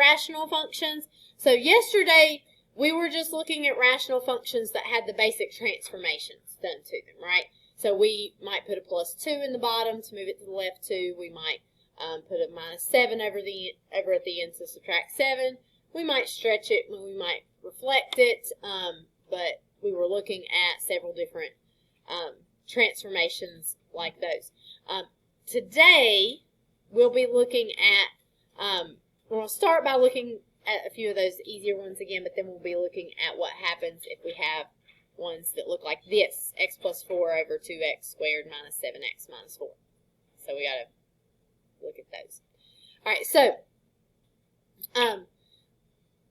rational functions. So yesterday, we were just looking at rational functions that had the basic transformations done to them, right? So we might put a +2 in the bottom to move it to the left 2. We might put a -7 over at the end to subtract 7. We might stretch it, we might reflect it, but we were looking at several different transformations like those. Today, we'll be looking at, we'll start by looking at a few of those easier ones again, but then we'll be looking at what happens if we have ones that look like this, x + 4 over 2x squared minus 7x minus 4. So we got to look at those. All right, so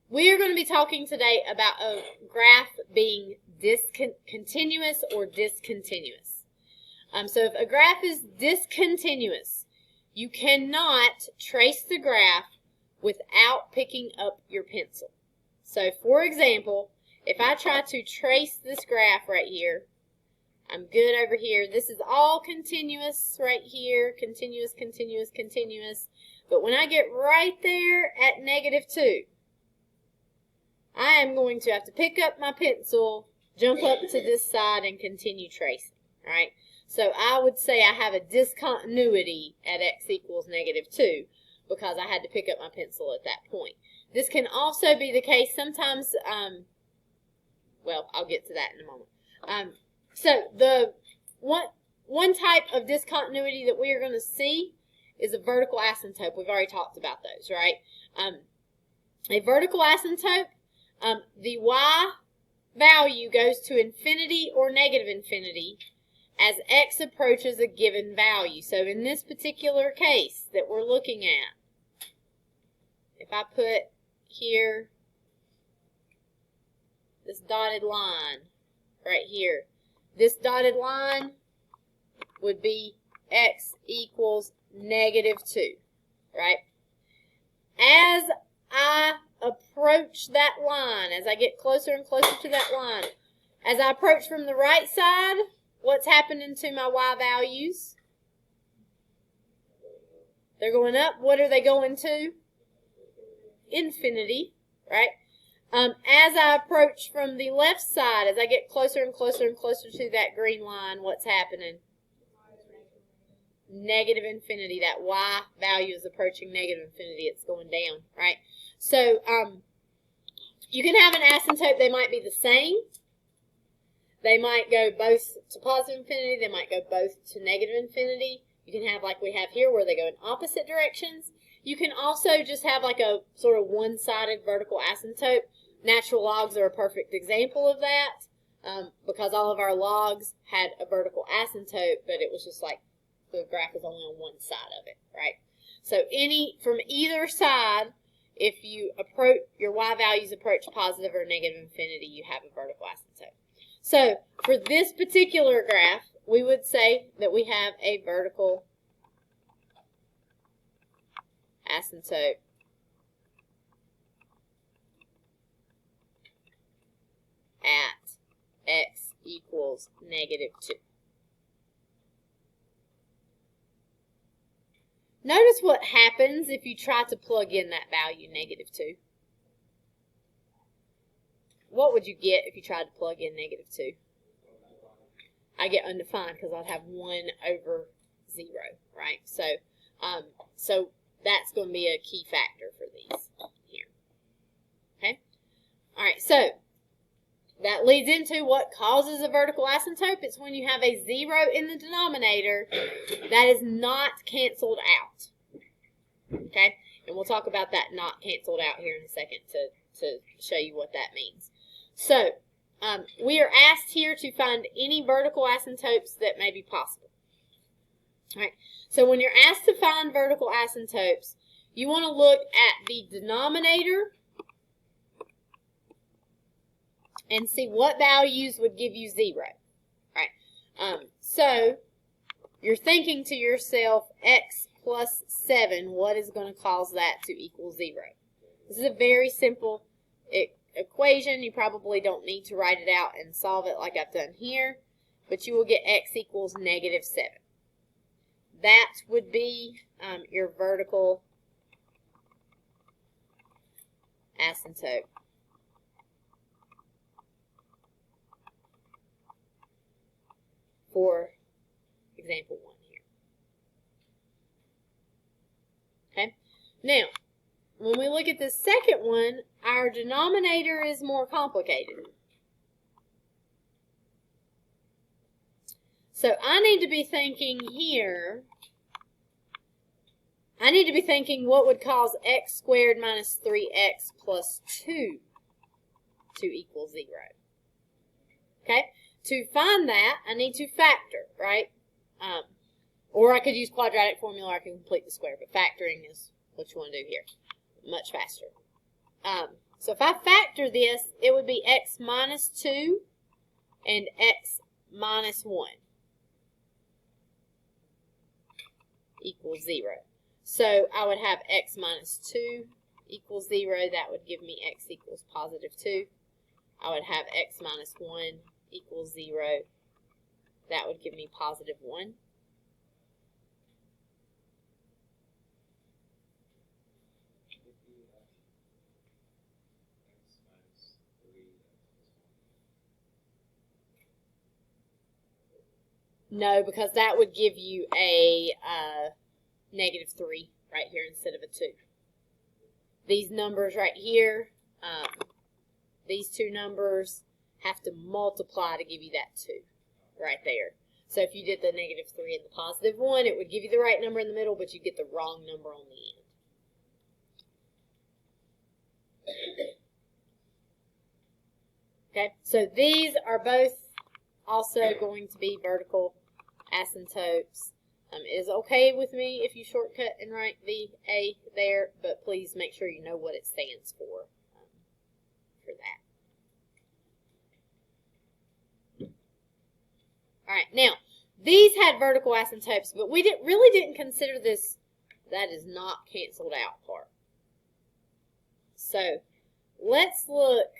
we are going to be talking today about a graph being continuous or discontinuous. So if a graph is discontinuous, you cannot trace the graph without picking up your pencil. So for example, if I try to trace this graph right here, I'm good over here. This is all continuous right here, continuous, continuous, continuous. But when I get right there at -2, I am going to have to pick up my pencil, jump up to this side, and continue tracing, right? So I would say I have a discontinuity at x equals -2 because I had to pick up my pencil at that point. This can also be the case sometimes, well, I'll get to that in a moment. So the one type of discontinuity that we are going to see is a vertical asymptote. We've already talked about those, right? A vertical asymptote, the y value goes to infinity or -infinity as x approaches a given value. So in this particular case that we're looking at, if I put here this dotted line right here, this dotted line would be x equals -2, right? As I approach that line, as I get closer and closer to that line, as I approach from the right side, what's happening to my y values? They're going up. What are they going to? Infinity, right? As I approach from the left side, as I get closer and closer and closer to that green line, what's happening? -infinity. That y value is approaching -infinity. It's going down, right? So you can have an asymptote. They might be the same. They might go both to positive infinity. They might go both to -infinity. You can have like we have here where they go in opposite directions. You can also just have like a sort of one-sided vertical asymptote. Natural logs are a perfect example of that because all of our logs had a vertical asymptote, but it was just like the graph is only on one side of it, right? So from either side, if you approach your y values approach positive or -infinity, you have a vertical asymptote. So for this particular graph, we would say that we have a vertical asymptote at x equals -2. Notice what happens if you try to plug in that value, -2. What would you get if you tried to plug in -2? I get undefined because I'd have 1 over 0, right? So, so that's going to be a key factor for these here. Okay? All right, so that leads into what causes a vertical asymptote. It's when you have a 0 in the denominator that is not canceled out. Okay? And we'll talk about that not canceled out here in a second to show you what that means. So, we are asked here to find any vertical asymptotes that may be possible. All right. So when you're asked to find vertical asymptotes, you want to look at the denominator and see what values would give you 0. Right? So you're thinking to yourself, x plus 7, what is going to cause that to equal 0? This is a very simple equation. You probably don't need to write it out and solve it like I've done here, but you will get x equals -7. That would be your vertical asymptote. For example 1 here. Okay? Now, when we look at the second one, our denominator is more complicated. So I need to be thinking here, I need to be thinking what would cause x squared minus 3x plus 2 to equal 0. Okay? To find that, I need to factor, right? Or I could use quadratic formula, or I can complete the square, but factoring is what you want to do here. Much faster. So if I factor this, it would be x minus 2 and x minus 1 equals 0. So I would have x minus 2 equals 0. That would give me x equals positive 2. I would have x minus 1 equals 0. That would give me positive 1. No, because that would give you a negative 3 right here instead of a 2. These numbers right here, these two numbers have to multiply to give you that 2 right there. So if you did the negative 3 and the positive 1, it would give you the right number in the middle, but you get the wrong number on the end. Okay, so these are both also going to be vertical asymptotes. It is okay with me if you shortcut and write VA there, but please make sure you know what it stands for that. All right, now, these had vertical asymptotes, but we really didn't consider this, that is not canceled out part. So, let's look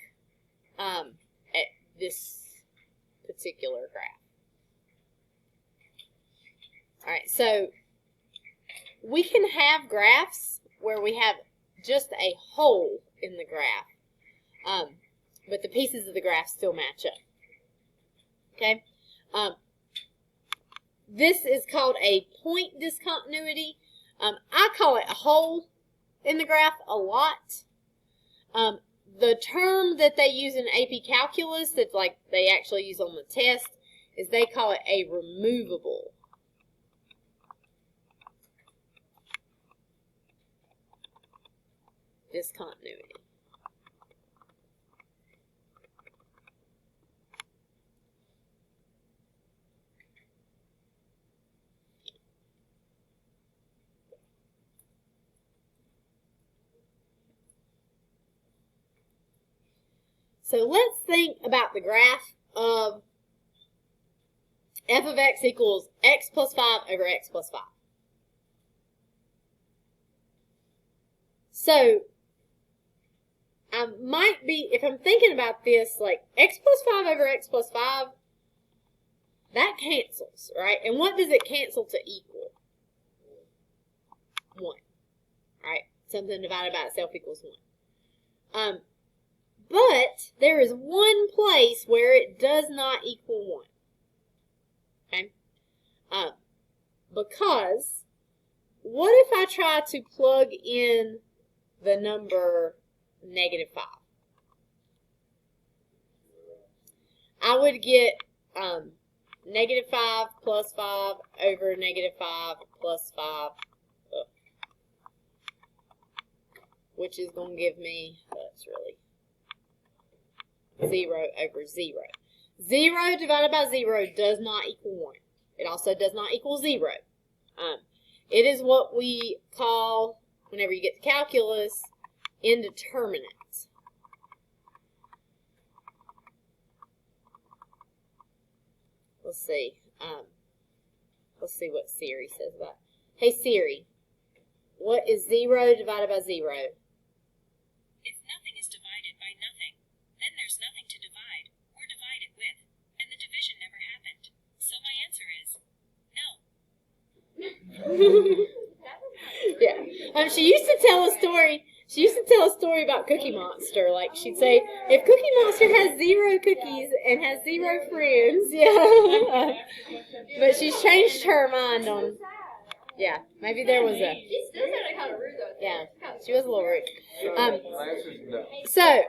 at this particular graph. All right, so we can have graphs where we have just a hole in the graph, but the pieces of the graph still match up. Okay? This is called a point discontinuity. I call it a hole in the graph a lot. The term that they use in AP Calculus that like they actually use on the test is they call it a removable discontinuity. So let's think about the graph of f of x equals x plus 5 over x plus 5. So I might be, if I'm thinking about this, like x plus 5 over x plus 5, that cancels, right? And what does it cancel to equal? 1, right? Something divided by itself equals 1. But there is one place where it does not equal 1. Okay? Because what if I try to plug in the number negative 5? I would get negative 5 plus 5 over negative 5 plus 5, which is going to give me, that's really 0 over 0. 0 divided by 0 does not equal 1. It also does not equal 0. It is what we call, whenever you get to calculus, indeterminate. Let's see. Let's see what Siri says about it. Hey Siri, what is 0 divided by 0? If nothing is divided by nothing, then there's nothing to divide or divide it with, and the division never happened. So my answer is no. Yeah. She used to tell a story. She used to tell a story about Cookie Monster. Like, she'd say, if Cookie Monster has 0 cookies and has 0 friends, yeah. But she's changed her mind on, yeah, maybe there was a, She still sounded kind of rude though. yeah, she was a little rude. So,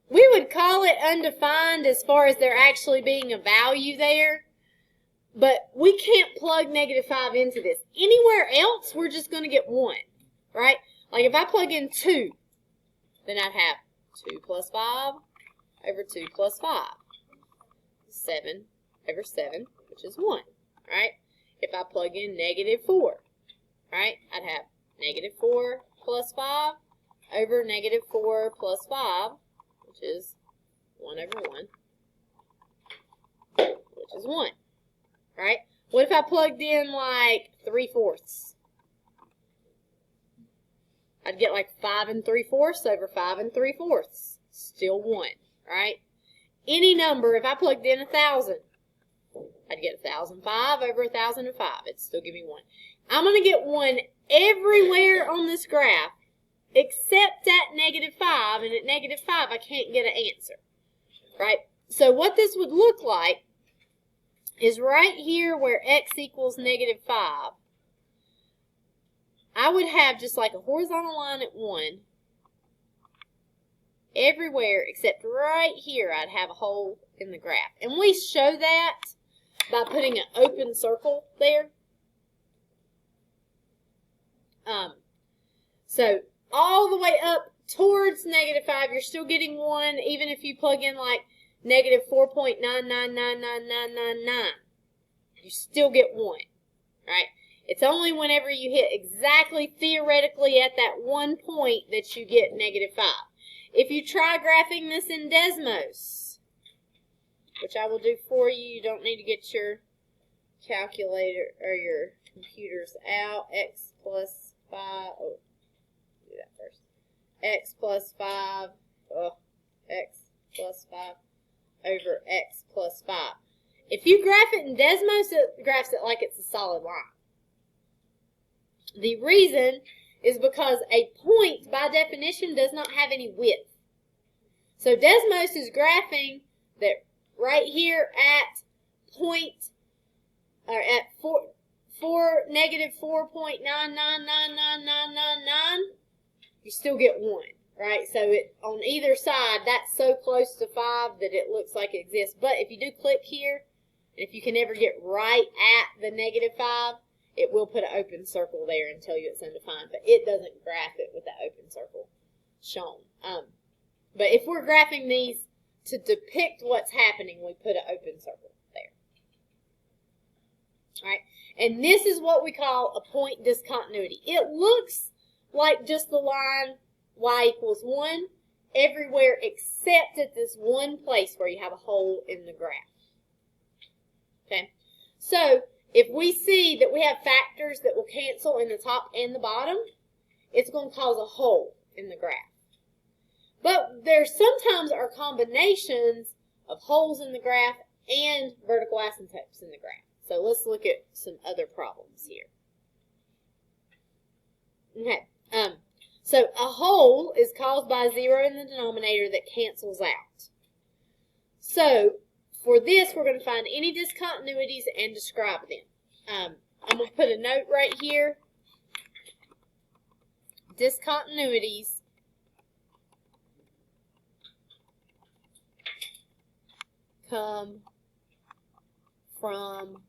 we would call it undefined as far as there actually being a value there. But we can't plug -5 into this. Anywhere else, we're just going to get 1, right? Like if I plug in 2, then I'd have 2 plus 5 over 2 plus 5. 7 over 7, which is 1, right? If I plug in -4, right, I'd have -4 plus 5 over -4 plus 5, which is 1 over 1, which is 1, right? What if I plugged in like 3/4? I'd get like 5 3/4 over 5 3/4. Still 1, right? Any number, if I plugged in 1,000, I'd get 1,005 over 1,005. It'd still give me 1. I'm going to get 1 everywhere on this graph except at -5. And at -5, I can't get an answer, right? So what this would look like is right here where x equals -5. I would have just like a horizontal line at 1. Everywhere except right here, I'd have a hole in the graph. And we show that by putting an open circle there. So all the way up towards -5, you're still getting 1, even if you plug in like -4.9999999. You still get 1, right? It's only whenever you hit exactly theoretically at that 1 point that you get -5. If you try graphing this in Desmos, which I will do for you, you don't need to get your calculator or your computers out. X plus 5, oh, do that first. X plus 5, X plus 5 over X plus 5. If you graph it in Desmos, it graphs it like it's a solid line. The reason is because a point, by definition, does not have any width. So Desmos is graphing that right here at -4.9999999, you still get 1, right? So it on either side, that's so close to 5 that it looks like it exists. But if you do click here, if you can ever get right at the -5, it will put an open circle there and tell you it's undefined, but it doesn't graph it with that open circle shown. But if we're graphing these to depict what's happening, we put an open circle there. All right, and this is what we call a point discontinuity. It looks like just the line y equals 1 everywhere except at this one place where you have a hole in the graph. Okay, so if we see that we have factors that will cancel in the top and the bottom, it's going to cause a hole in the graph. But there sometimes are combinations of holes in the graph and vertical asymptotes in the graph. So let's look at some other problems here. Okay, so a hole is caused by a 0 in the denominator that cancels out. So for this, we're going to find any discontinuities and describe them. I'm going to put a note right here. Discontinuities come from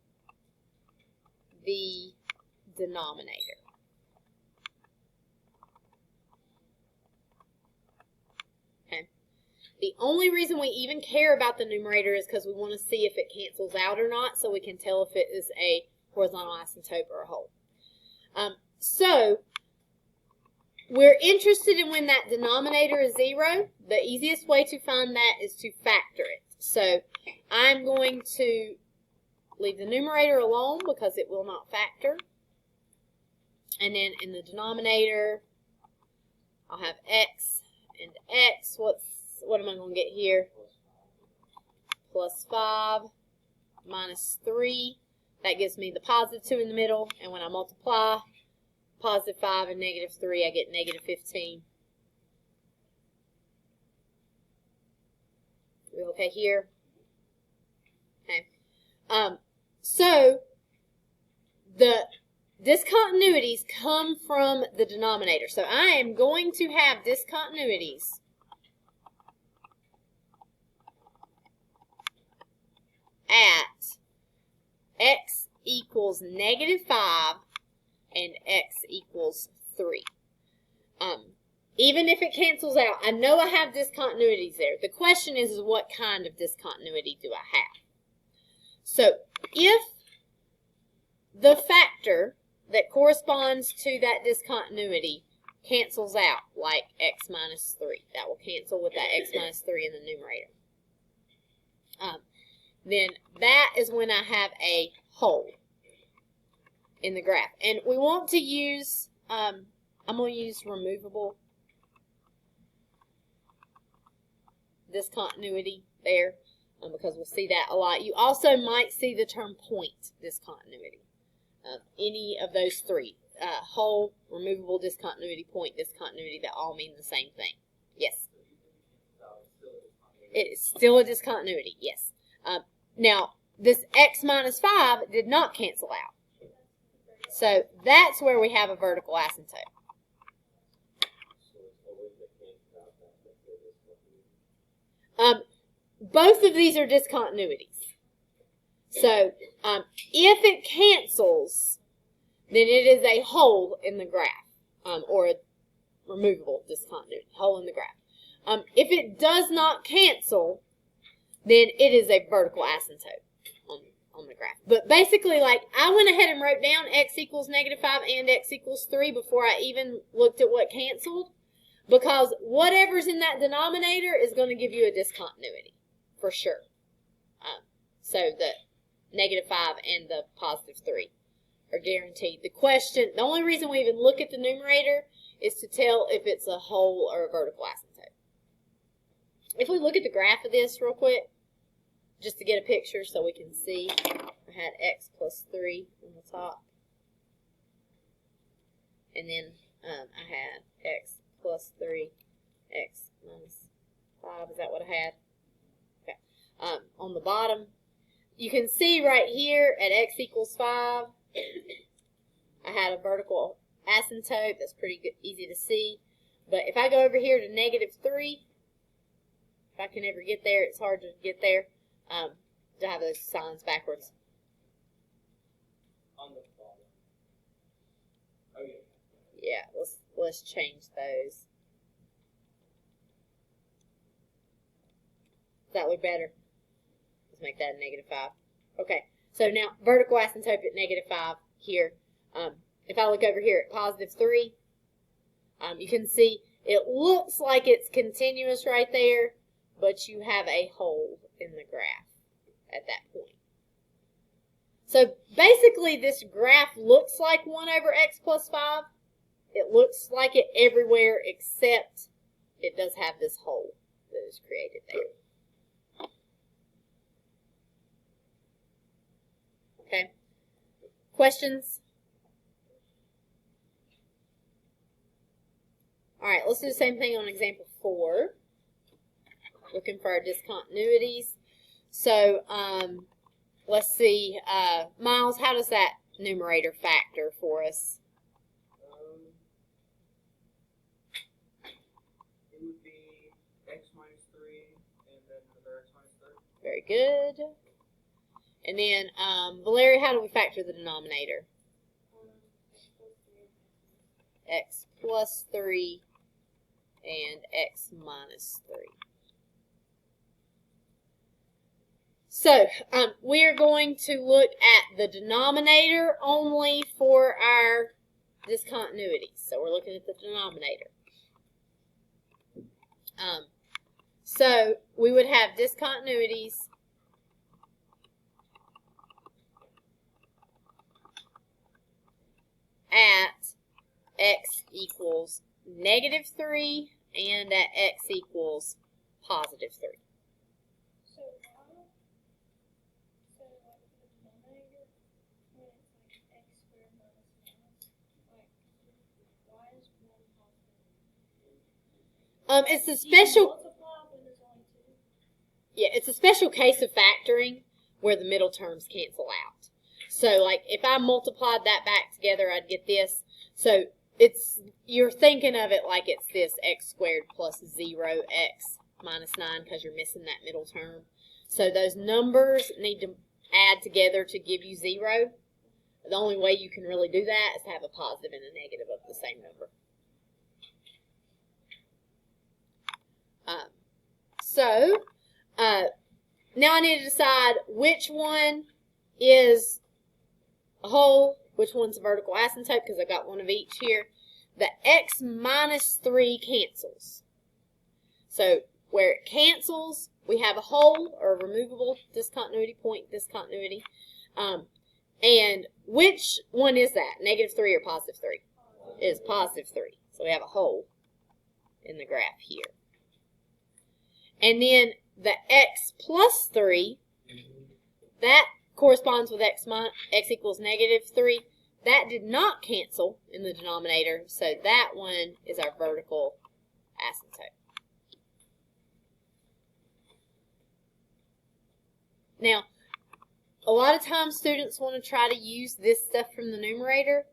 the denominator. Okay. The only reason we even care about the numerator is because we want to see if it cancels out or not, so we can tell if it is a horizontal asymptote or a hole. So we're interested in when that denominator is 0. The easiest way to find that is to factor it. So I'm going to leave the numerator alone because it will not factor. And then in the denominator, I'll have x and x. What am I going to get here? Plus 5 minus 3. That gives me the positive 2 in the middle. And when I multiply, positive 5 and negative 3, I get negative 15. We okay here? Okay. So the discontinuities come from the denominator. So I am going to have discontinuities at x equals negative 5 and x equals 3. Even if it cancels out, I know I have discontinuities there. The question is what kind of discontinuity do I have? So if the factor that corresponds to that discontinuity cancels out, like x minus 3, that will cancel with that x minus 3 in the numerator. Then that is when I have a hole in the graph. And we want to use, I'm going to use removable discontinuity there because we'll see that a lot. You also might see the term point discontinuity. Any of those three, hole, removable discontinuity, point discontinuity, that all mean the same thing. Yes. It is still a discontinuity, yes. Now, this x minus 5 did not cancel out. So that's where we have a vertical asymptote. Both of these are discontinuities. So if it cancels, then it is a hole in the graph, or a removable discontinuity, hole in the graph. If it does not cancel, then it is a vertical asymptote on the graph. But basically, like, I went ahead and wrote down x equals negative 5 and x equals 3 before I even looked at what canceled, because whatever's in that denominator is going to give you a discontinuity, for sure. So the negative 5 and the positive 3 are guaranteed. The only reason we even look at the numerator is to tell if it's a hole or a vertical asymptote. If we look at the graph of this real quick, just to get a picture so we can see, I had x plus 3 on the top. And then I had x plus 3, x minus 5. Is that what I had? Okay. On the bottom, you can see right here at x equals 5, I had a vertical asymptote. That's pretty good, easy to see. But if I go over here to negative 3, if I can ever get there, it's hard to get there. To have those signs backwards. On the bottom. Oh yeah. Yeah, let's change those. Does that look better? Let's make that a negative 5. Okay, so now vertical asymptote at negative 5 here. If I look over here at positive 3, you can see it looks like it's continuous right there, but you have a hole in the graph at that point. So basically this graph looks like 1 over x plus 5. It looks like it everywhere except it does have this hole that is created there. Okay. Questions? All right, let's do the same thing on example 4. Looking for our discontinuities. So let's see, Miles, how does that numerator factor for us? It would be x minus 3 and then another x minus 3. Very good. And then, Valeria, how do we factor the denominator? X plus 3 and x minus 3. So, we are going to look at the denominator only for our discontinuities. So, we're looking at the denominator. So, we would have discontinuities at x equals negative 3 and at x equals positive 3. It's a special. Yeah, it's a special case of factoring where the middle terms cancel out. So, like, if I multiplied that back together, I'd get this. So, you're thinking of it like it's this x squared plus 0x minus 9 because you're missing that middle term. So, those numbers need to add together to give you 0. The only way you can really do that is to have a positive and a negative of the same number. Now I need to decide which one is a whole, which one's a vertical asymptote, because I got one of each here. The x minus 3 cancels. So where it cancels, we have a whole or a removable discontinuity, point discontinuity. And which one is that? Negative 3 or positive 3? It is positive 3. So we have a hole in the graph here. And then the x plus 3, that corresponds with x equals negative 3. That did not cancel in the denominator, so that one is our vertical asymptote. Now, a lot of times students want to try to use this stuff from the numerator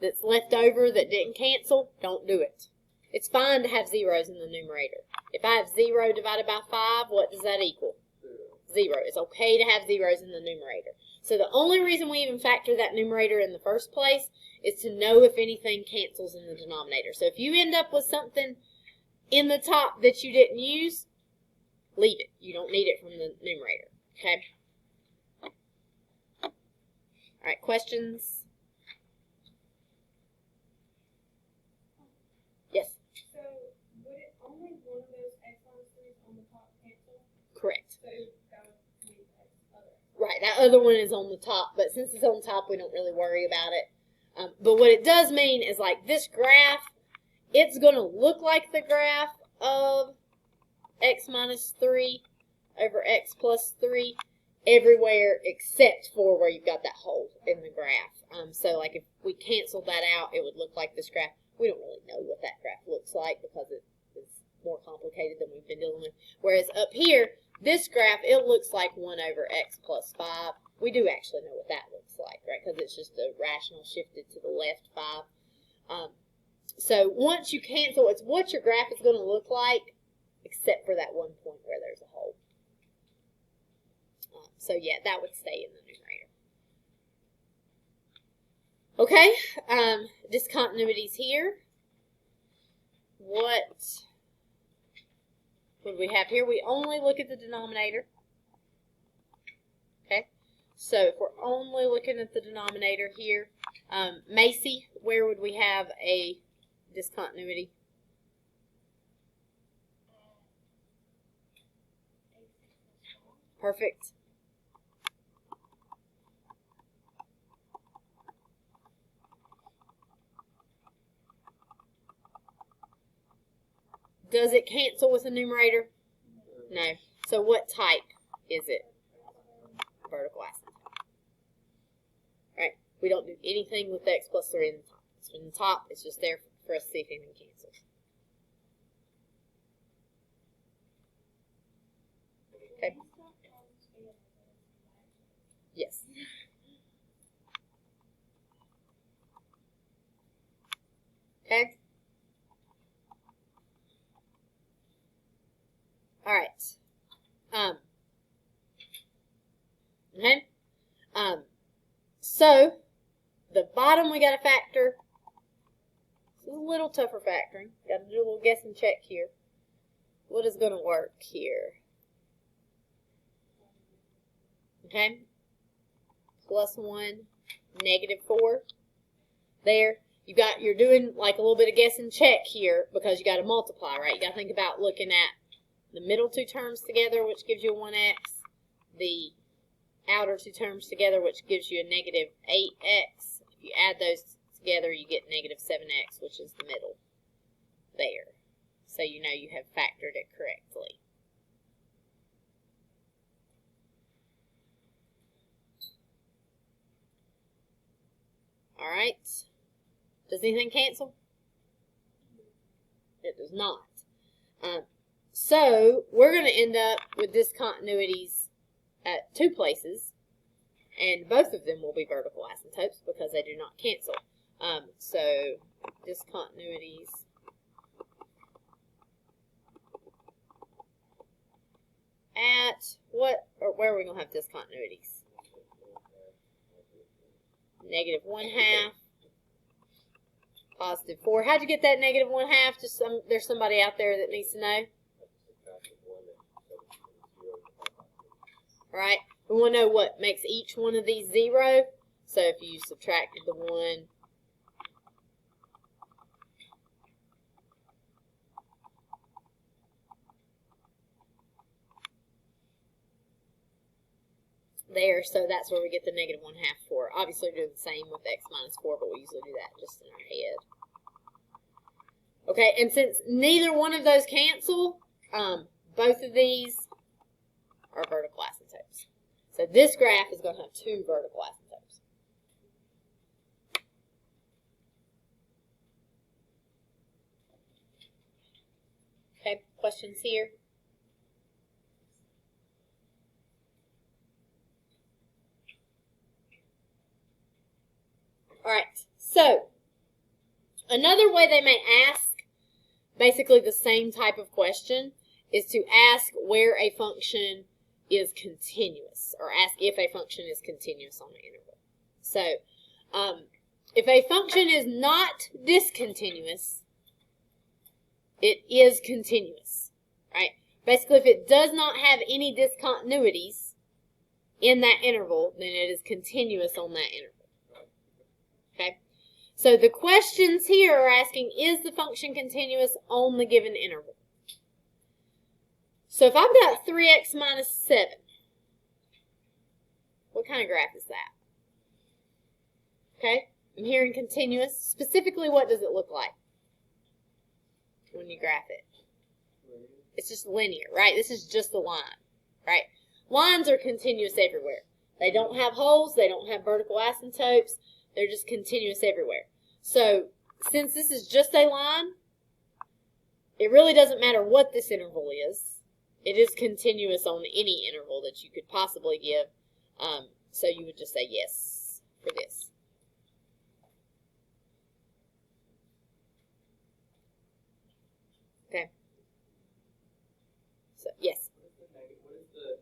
that's left over that didn't cancel. Don't do it. It's fine to have zeros in the numerator. If I have 0 divided by 5, what does that equal? 0. It's okay to have zeros in the numerator. So the only reason we even factor that numerator in the first place is to know if anything cancels in the denominator. So if you end up with something in the top that you didn't use, leave it. You don't need it from the numerator. Okay? All right, questions? Yes? So, would it only one of those x minus 3s on the top cancel? Correct. So, that would be the other. Right, that other one is on the top, but since it's on top, we don't really worry about it. But what it does mean is, like, this graph, it's going to look like the graph of x minus 3 over x plus 3 everywhere except for where you've got that hole in the graph. So, like, if we canceled that out, it would look like this graph. We don't really know what that graph looks like because it is more complicated than we've been dealing with. Whereas up here, this graph, it looks like 1 over x plus 5. We do actually know what that looks like, right? Because it's just a rational shifted to the left 5. So once you cancel, it's what your graph is going to look like, except for that one point where there's a hole. So yeah, that would stay in the numerator. Okay, discontinuities here. What would we have here? We only look at the denominator. Okay, so if we're only looking at the denominator here, Macy, where would we have a discontinuity? Perfect. Does it cancel with the numerator? No. So what type is it? Vertical asymptote. Right? We don't do anything with x plus 3 in the top. So in the top, it's just there for us to see if anything cancels. Okay. Yes. Okay. All right. Okay. So the bottom we got to factor. This is a little tougher factoring. Got to do a little guess and check here. What is going to work here? Okay. +1, -4. There. You're doing like a little bit of guess and check here because you got to multiply, right? You got to think about looking at the middle two terms together, which gives you a 1x. The outer two terms together, which gives you a -8x. If you add those together, you get -7x, which is the middle there. So you know you have factored it correctly. All right. Does anything cancel? It does not. So we're going to end up with discontinuities at 2 places, and both of them will be vertical asymptotes because they do not cancel. So discontinuities at what, or where are we going to have discontinuities? Negative 1/2, positive 4. How'd you get that negative 1/2? Just there's somebody out there that needs to know. Right? We want to know what makes each one of these 0. So if you subtracted the 1, there, so that's where we get the negative 1/2 for. Obviously, we're doing the same with x minus 4, but we usually do that just in our head. Okay, and since neither one of those cancel, both of these are vertical asymptotes. So this graph is going to have 2 vertical asymptotes. Okay, questions here? All right, so another way they may ask basically the same type of question is to ask where a function is continuous, or ask if a function is continuous on the interval. So if a function is not discontinuous, it is continuous, right? Basically, if it does not have any discontinuities in that interval, then it is continuous on that interval. Okay, so the questions here are asking, is the function continuous on the given interval? So if I've got 3x minus 7, what kind of graph is that? Okay, I'm hearing continuous. Specifically, what does it look like when you graph it? It's just linear, right? This is just a line, right? Lines are continuous everywhere. They don't have holes. They don't have vertical asymptotes. They're just continuous everywhere. So since this is just a line, it really doesn't matter what this interval is. It is continuous on any interval that you could possibly give. So you would just say yes for this. Okay. So yes. What is the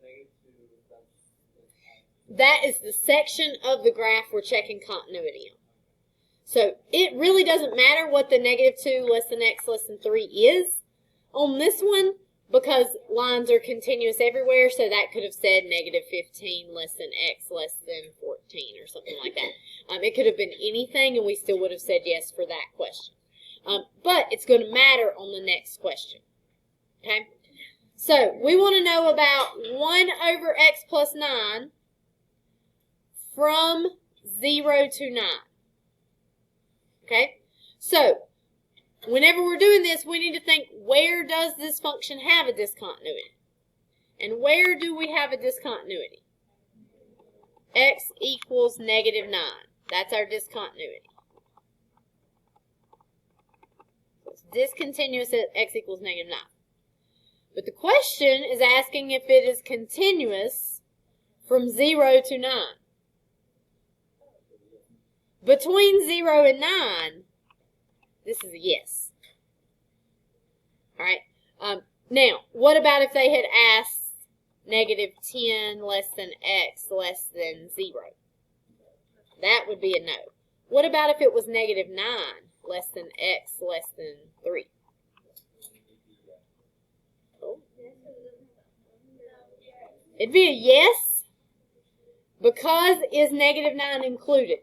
negative 2? That is the section of the graph we're checking continuity on. So it really doesn't matter what the negative 2 less than x less than 3 is on this one, because lines are continuous everywhere, so that could have said negative 15 less than x less than 14 or something like that. It could have been anything, and we still would have said yes for that question. But it's going to matter on the next question. Okay? So we want to know about 1 over x plus 9 from 0 to 9. Okay? So whenever we're doing this, we need to think, where does this function have a discontinuity? And where do we have a discontinuity? X equals negative 9. That's our discontinuity. So it's discontinuous at x equals negative 9. But the question is asking if it is continuous from 0 to 9. Between 0 and 9, this is a yes. All right. Now, what about if they had asked negative 10 less than x less than 0? That would be a no. What about if it was negative 9 less than x less than 3? Oh. It'd be a yes, because is negative 9 included?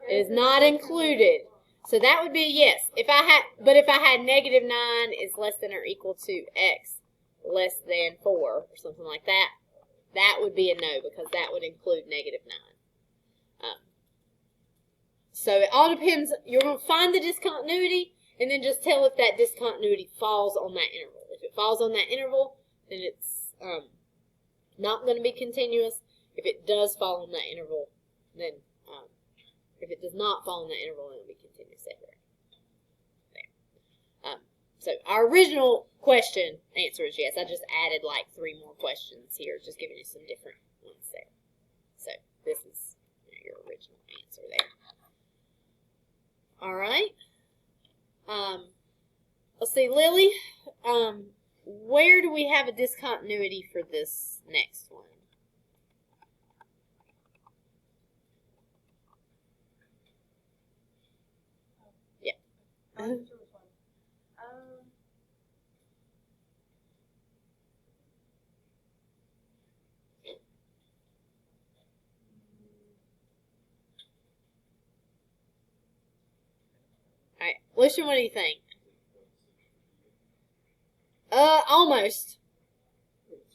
It is not included. So that would be a yes. If I had negative 9 is less than or equal to x less than 4 or something like that, that would be a no, because that would include negative 9. So it all depends. You're going to find the discontinuity and then just tell if that discontinuity falls on that interval. If it falls on that interval, then it's not going to be continuous. If it does fall on that interval, then if it does not fall in that interval, it will be continuous everywhere. There. So our original question answer is yes. I just added like 3 more questions here, just giving you some different ones there. So this is your original answer there. All right. Let's see, Lily. Where do we have a discontinuity for this next one? Yeah. All right, Lucian, what do you think? Almost.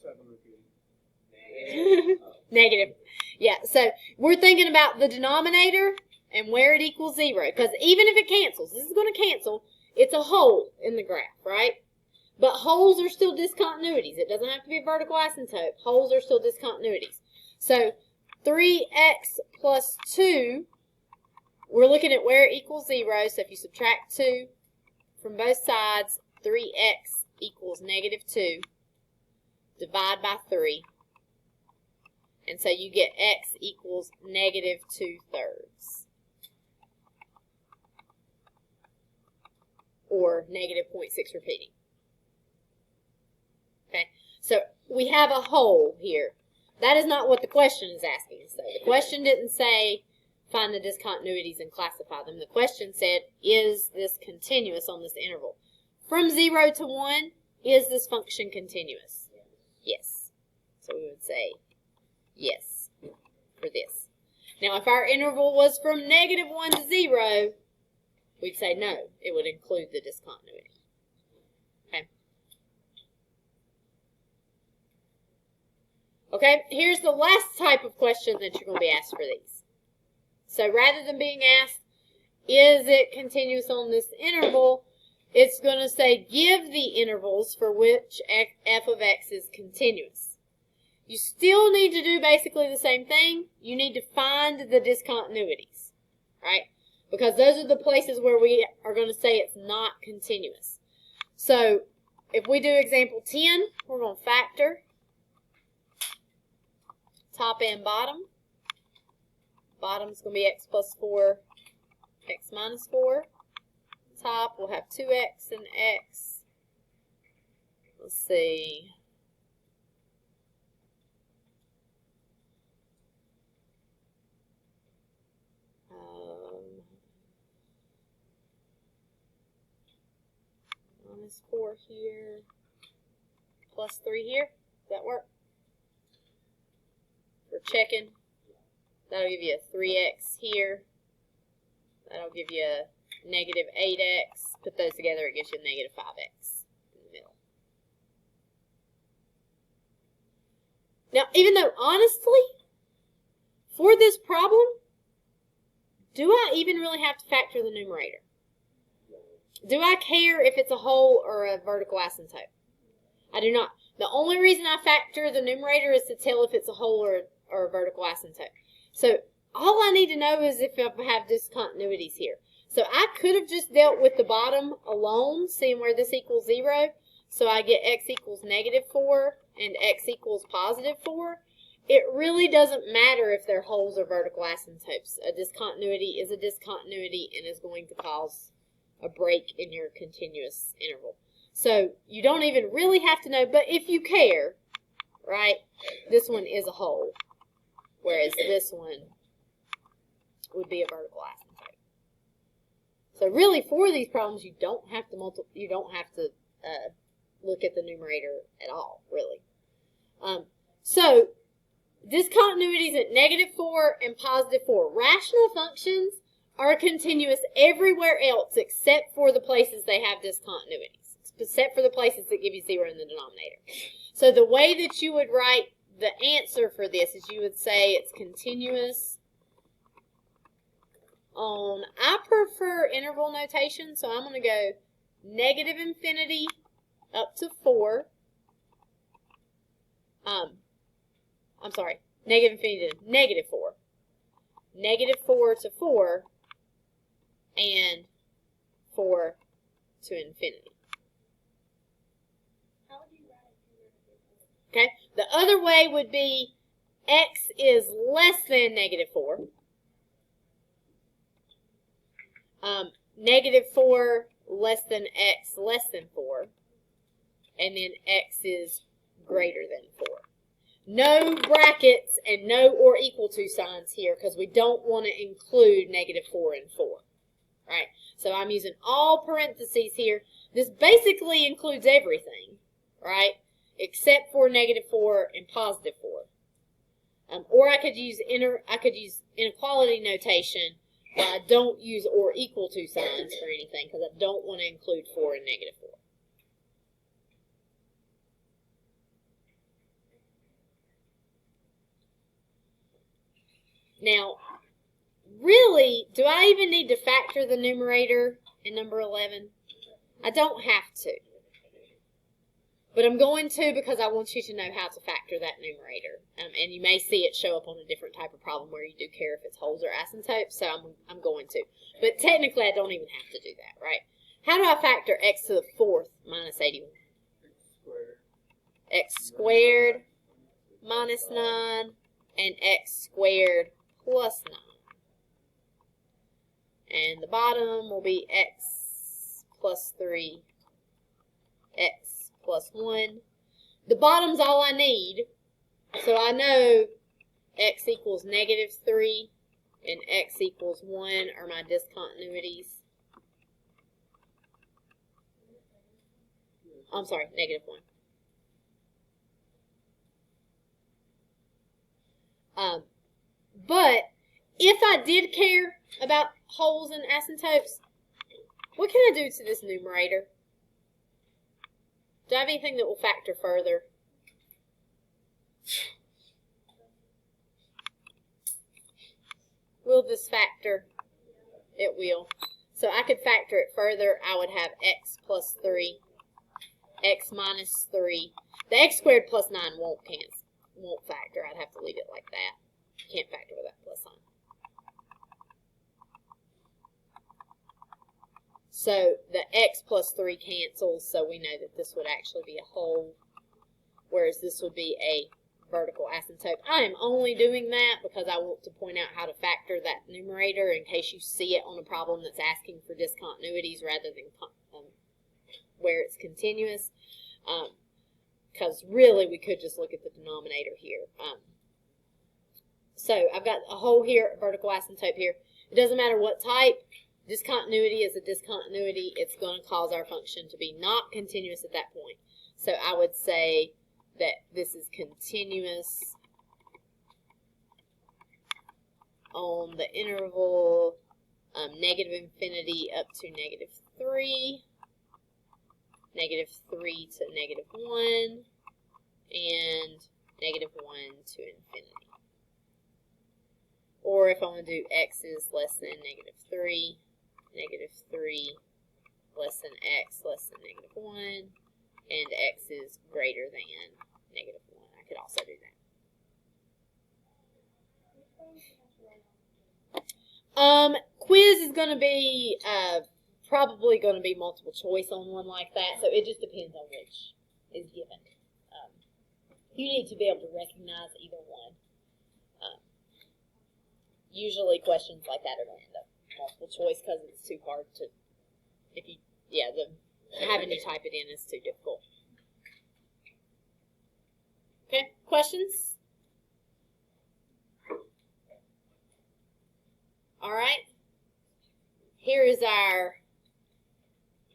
7 repeating. Negative. Yeah, so we're thinking about the denominator and where it equals 0. Because even if it cancels, this is going to cancel, it's a hole in the graph, right? But holes are still discontinuities. It doesn't have to be a vertical asymptote. Holes are still discontinuities. So 3x plus 2, we're looking at where it equals 0. So if you subtract 2 from both sides, 3x equals negative 2. Divide by 3. And so you get x equals negative 2/3. Or negative 0.6 repeating. Okay, so we have a hole here. That is not what the question is asking us, though. The question didn't say find the discontinuities and classify them. The question said, is this continuous on this interval? From 0 to 1, is this function continuous? Yes. So we would say yes for this. Now, if our interval was from negative 1 to 0, we'd say no. It would include the discontinuity. Okay. Okay, here's the last type of question that you're going to be asked for these. So rather than being asked, is it continuous on this interval, it's going to say, give the intervals for which f of x is continuous. You still need to do basically the same thing. You need to find the discontinuities, right? Because those are the places where we are going to say it's not continuous. So if we do example 10, we're going to factor top and bottom. Bottom is going to be x plus 4, x minus 4. Top will have 2x and x. Let's see. Minus 4 here. Plus 3 here. Does that work? We're checking. That'll give you a 3x here. That'll give you a negative 8x. Put those together, it gives you a negative 5x in the middle. Now, even though, honestly, for this problem, do I even really have to factor the numerator? Do I care if it's a whole or a vertical asymptote? I do not. The only reason I factor the numerator is to tell if it's a whole or a vertical asymptote. So all I need to know is if I have discontinuities here. So I could have just dealt with the bottom alone, seeing where this equals 0. So I get x equals negative 4 and x equals positive 4. It really doesn't matter if they're holes or vertical asymptotes. A discontinuity is a discontinuity and is going to cause a break in your continuous interval. So you don't even really have to know, but if you care, right, this one is a hole, whereas this one would be a vertical asymptote. So really, for these problems, you don't have to look at the numerator at all, really. So discontinuities at negative 4 and positive 4. Rational functions are continuous everywhere else except for the places they have discontinuities, except for the places that give you 0 in the denominator. So the way that you would write the answer for this is you would say it's continuous on, I prefer interval notation, so I'm going to go negative infinity up to 4. I'm sorry, negative infinity to negative 4. Negative 4 to 4 and 4 to infinity. other way would be x is less than negative 4. Negative 4 less than x less than 4. And then x is greater than 4. No brackets and no or equal to signs here because we don't want to include negative 4 and 4. Right? So I'm using all parentheses here. This basically includes everything, right? Except for negative 4 and positive 4. Or I could use inequality notation, but I don't use or equal to signs for anything because I don't want to include 4 and negative 4. Now, really, do I even need to factor the numerator in number 11? I don't have to. But I'm going to because I want you to know how to factor that numerator. And you may see it show up on a different type of problem where you do care if it's wholes or asymptotes, so I'm going to. But technically, I don't even have to do that, right? How do I factor x to the 4th minus 81? X squared minus 9 and x squared plus 9. And the bottom will be x plus 3, x plus 1. The bottom's all I need, so I know x equals negative 3 and x equals 1 are my discontinuities. I'm sorry, negative 1. But if I did care about wholes and asymptotes, what can I do to this numerator? Do I have anything that will factor further? Will this factor? It will. So I could factor it further. I would have x plus 3, x minus 3. The x squared plus 9 won't factor. I'd have to leave it like that. Can't factor with that plus sign. So the x plus 3 cancels, so we know that this would actually be a whole, whereas this would be a vertical asymptote. I am only doing that because I want to point out how to factor that numerator in case you see it on a problem that's asking for discontinuities rather than where it's continuous. Because really we could just look at the denominator here. So I've got a whole here, a vertical asymptote here. It doesn't matter what type. Discontinuity is a discontinuity. It's going to cause our function to be not continuous at that point. So I would say that this is continuous on the interval negative infinity up to negative 3, negative 3 to negative 1, and negative 1 to infinity. Or if I want to do x is less than negative 3, negative 3 less than x less than negative 1, and x is greater than negative 1. I could also do that. Quiz is going to be probably going to be multiple choice on one like that, so it just depends on which is given. You need to be able to recognize either one. Usually questions like that are going to end up multiple choice because it's too hard to, having to type it in is too difficult. Okay, questions? All right. Here is our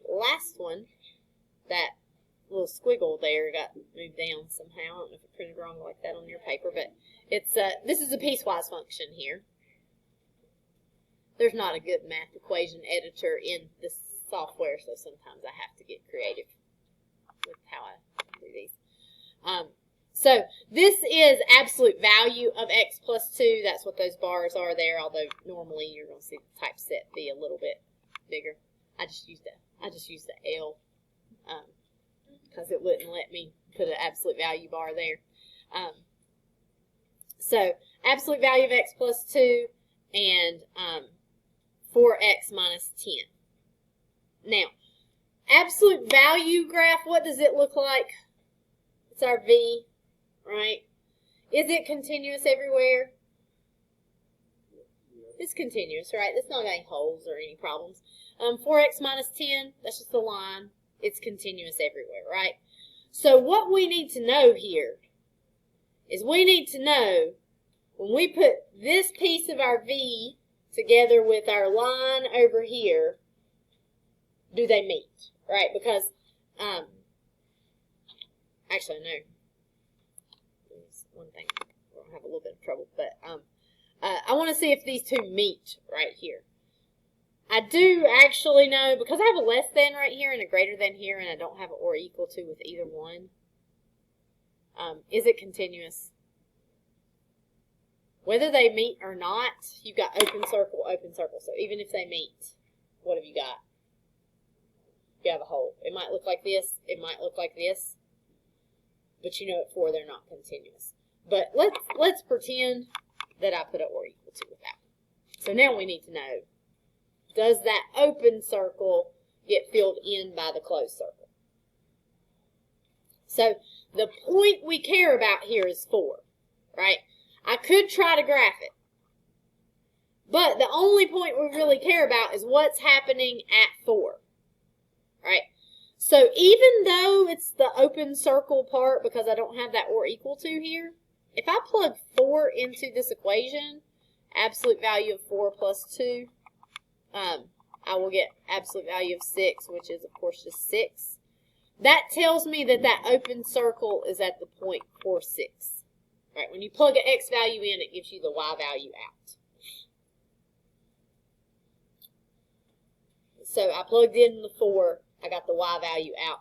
last one. That little squiggle there got moved down somehow. I don't know if it printed wrong like that on your paper, but it's this is a piecewise function here. There's not a good math equation editor in this software, so sometimes I have to get creative with how I do these. So this is absolute value of x plus 2. That's what those bars are there, although normally you're going to see the typeset be a little bit bigger. I just used the L because it wouldn't let me put an absolute value bar there. So absolute value of x plus 2 and 4x minus 10. Now, absolute value graph, what does it look like? It's our V, right? Is it continuous everywhere? It's continuous, right? It's not got any holes or any problems. 4x minus 10, that's just a line. It's continuous everywhere, right? So what we need to know here is we need to know when we put this piece of our V together with our line over here, do they meet, right? Because, actually, no. There's one thing. We're going to have a little bit of trouble, but I want to see if these two meet right here. I do actually know, because I have a less than right here and a greater than here, and I don't have an or equal to with either one. Is it continuous? Whether they meet or not, you've got open circle, open circle. So even if they meet, what have you got? You have a hole. It might look like this. It might look like this. But you know at 4 they're not continuous. But let's pretend that I put an or equal to with that. So now we need to know, does that open circle get filled in by the closed circle? So the point we care about here is 4, right? I could try to graph it. But the only point we really care about is what's happening at 4, right? So even though it's the open circle part, because I don't have that or equal to here, if I plug 4 into this equation, absolute value of 4 plus 2, I will get absolute value of 6, which is, of course, just 6. That tells me that that open circle is at the point 4, 6. Right, when you plug an x value in, it gives you the y value out. So I plugged in the 4, I got the y value out.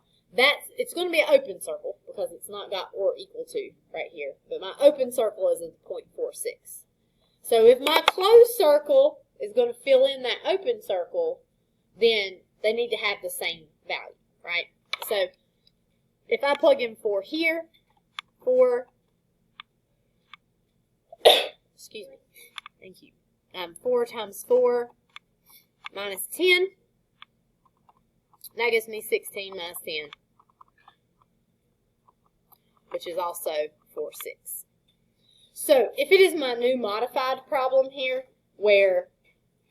It's going to be an open circle because it's not got or equal to right here. But my open circle is at 0.46. So if my closed circle is going to fill in that open circle, then they need to have the same value, right? So if I plug in 4 here, 4, excuse me, thank you, 4 times 4 minus 10, that gives me 16 minus 10, which is also 4, 6. So if it is my new modified problem here, where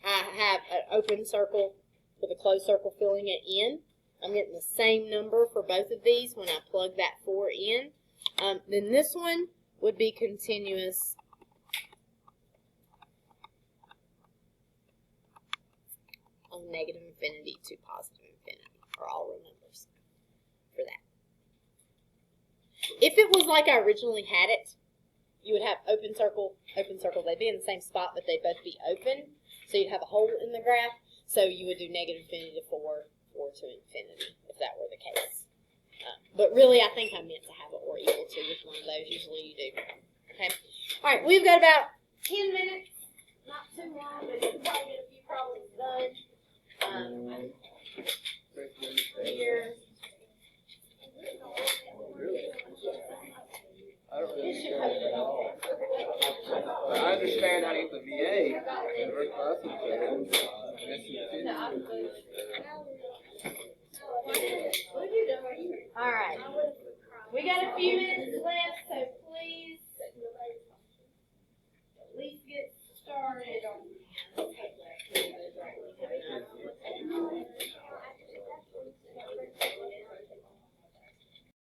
I have an open circle with a closed circle filling it in, I'm getting the same number for both of these when I plug that 4 in, then this one would be continuous on negative infinity to positive infinity, or all real numbers for that. If it was like I originally had it, you would have open circle, they'd be in the same spot, but they'd both be open, so you'd have a hole in the graph, so you would do negative infinity to 4, 4 to infinity, if that were the case. But really, I think I meant to have an or equal to with one of those. Usually you do. Okay. All right, we've got about 10 minutes. Not too long, but you can probably get a few problems done. Here. I don't really understand it at all. I understand how to use the VA. All right. We got a few minutes left.